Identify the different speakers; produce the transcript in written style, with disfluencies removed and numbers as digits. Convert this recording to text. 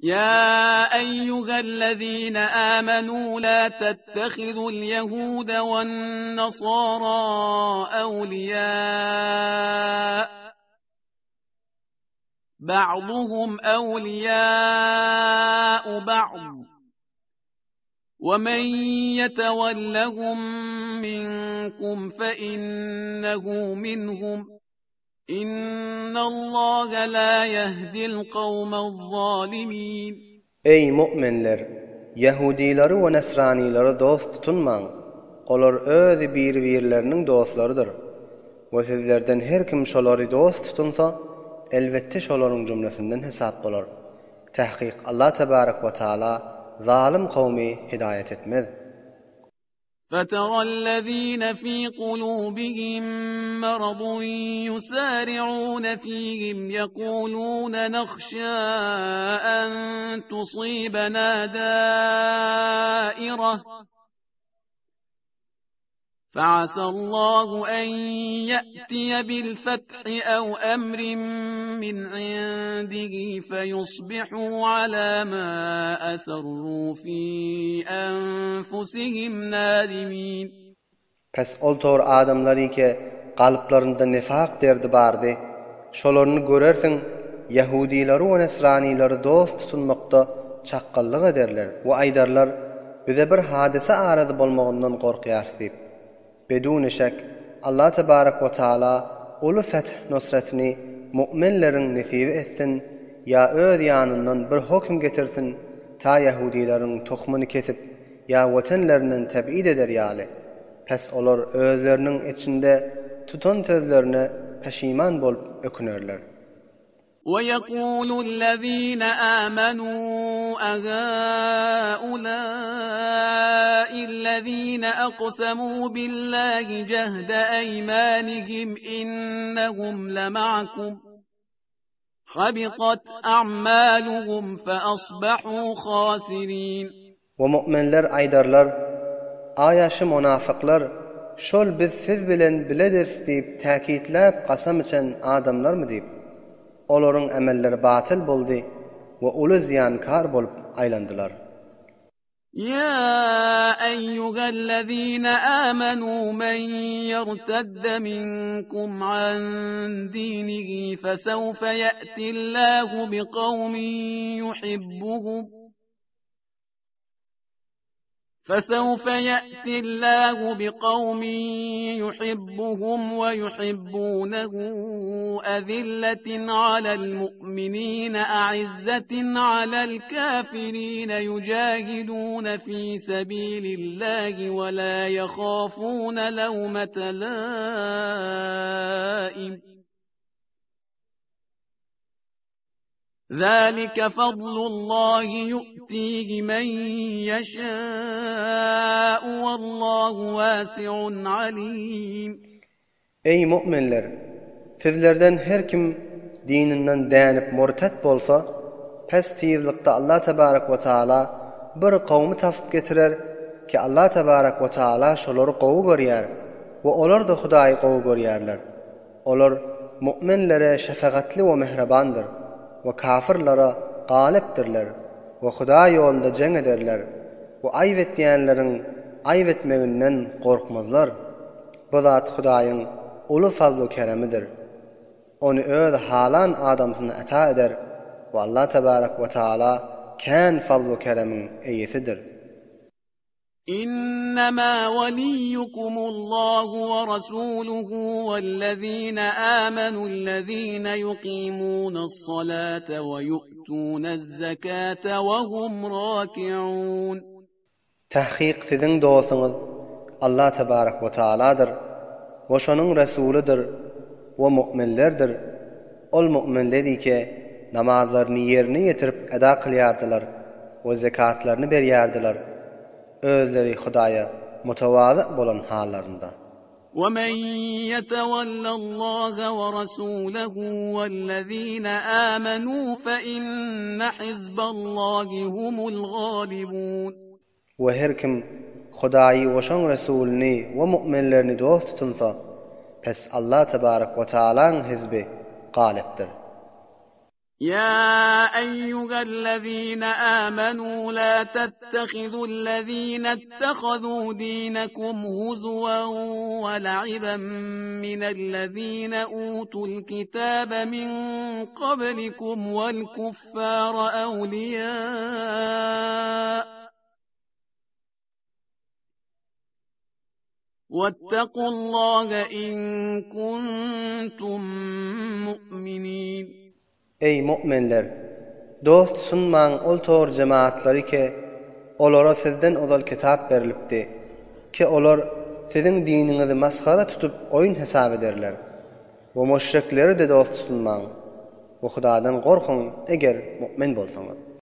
Speaker 1: يا أيها الذين آمنوا لا تتخذوا اليهود والنصارى أولياء بعضهم أولياء بعض ومن يتولهم منكم فإنه منهم إن الله لا يهدي القوم الظالمين.
Speaker 2: Ey müminler! Yahudileri we Nesranileri dost tutunmaň. Olar özi bir-birleriniň dostlarydyr. We sizlerden her kim şolary dost tutunsa, elbette şolaryň jumlasinden hesap bolar. Tahqiq Allah tebarek ve taala zalim kavmi hidayet etmez.
Speaker 1: فترى الذين في قلوبهم مرض يسارعون فيهم يقولون نخشى أن تصيبنا دائرة فعسى الله أن يأتي بالفتح أو أمر من عنده فيصبحوا على ما أسروا في أنفسهم نادمين.
Speaker 2: Pes ol tor adamlary ki galplarynda nifaq derdi bardy. Şolaryny görersiň Yahudileri we Nesranileri dost tutunmakda çaqqallyk ederler. We aýdarlar bize bir hadise arady bolmagyndan gorkýarsyp. Bedun şek Allah tebarek ve taala ulu feth nusratini müminlerin nesibi etsin ya öz yanından bir hukm getirsin ta Yahudilerin tohmunu kesip ya vatanlarından teb'id eder yali. Pes olar özlerinin içinde tutan tözlerine peşiman bolup ökünerler.
Speaker 1: وَيَقُولُ الَّذِينَ آمَنُوا أَهَؤُلَاءِ الَّذِينَ أَقْسَمُوا بِاللَّهِ جَهْدَ أَيْمَانِهِمْ إِنَّهُمْ لَمَعَكُمْ حَبِطَتْ أَعْمَالُهُمْ فَأَصْبَحُوا خَاسِرِينَ.
Speaker 2: ومؤمنler aydarlar, ayaşı münafıklar, şol biz siz bilen bilediriz deyip täkitlap qasam içen adamlar mı deyip, olaryň emelleri batıl boldy we uly ziyankar bolup aýlandylar.
Speaker 1: يا أيها الذين آمنوا من يرتد منكم عن دينه فسوف يأتي الله بقوم يحبهم ويحبونه أذلة على المؤمنين أعزة على الكافرين يجاهدون في سبيل الله ولا يخافون لومة لائم ذلك فضل الله يؤتيه من يشاء والله واسع عليم.
Speaker 2: Ey müminler! Sizlerden her kim dininden dänip murtat bolsa, pes tizlikde Allah tebarek ve taala bir kavmi tasip getirer ki Allah tebarek ve taala şolary gowy görýär we olar da Hudaýy gowy görýärler. Olar müminlere şefagatli we mehrebandyr. Ve kafirlara galipdirler ve Hudaý ýolunda jeng ederler ve aýp etýänleriň aýp etmeginden gorkmazlar. Bu zat Hudaýyň uly fazly keremidir. Onu öz halan adamsyna ata eder ve Allah tebarek ve taala kän fazly keremiň eýesidir.
Speaker 1: إنما وليكم الله ورسوله والذين آمنوا الذين يقيمون الصلاة ويؤتون الزكاة وهم راكعون.
Speaker 2: Tahqiq sizin dostunuz Allah tebarek ve taaladır ve şonun resuludur ve müminlerdir. Ol müminleri ki namazlarını yerine getirip eda kılýardylar ve zekatlarını berýärdiler. Özleri Hudaýa mutawazı bolan hallarında.
Speaker 1: وَمَنْ يَتَوَلَّ اللَّهَ وَرَسُولَهُ وَالَّذِينَ آمَنُوا فَإِنَّ حِزْبَ اللَّهِ هُمُ الْغَالِبُونَ.
Speaker 2: Ve her kim Hudaýy we şoň Resulini we müminlerini dost tutunsa, pes Allah tebarek ve taalaň hizbi galipdir.
Speaker 1: يا أيها الذين آمنوا لا تتخذوا الذين اتخذوا دينكم هزوا ولعبا من الذين أوتوا الكتاب من قبلكم والكفار أولياء واتقوا الله إن كنتم مؤمنين.
Speaker 2: Ey mu'minler! Dost sunmaň ol tor jemaatlary ke olara sizden ozal kitap berilipdi ki olar sizin dininizi maskara tutup oyun hesap ederler. Bu müşrikleri de dost sunmaň. Bu Hudadan gorkun eger mu'min bolsaňyz.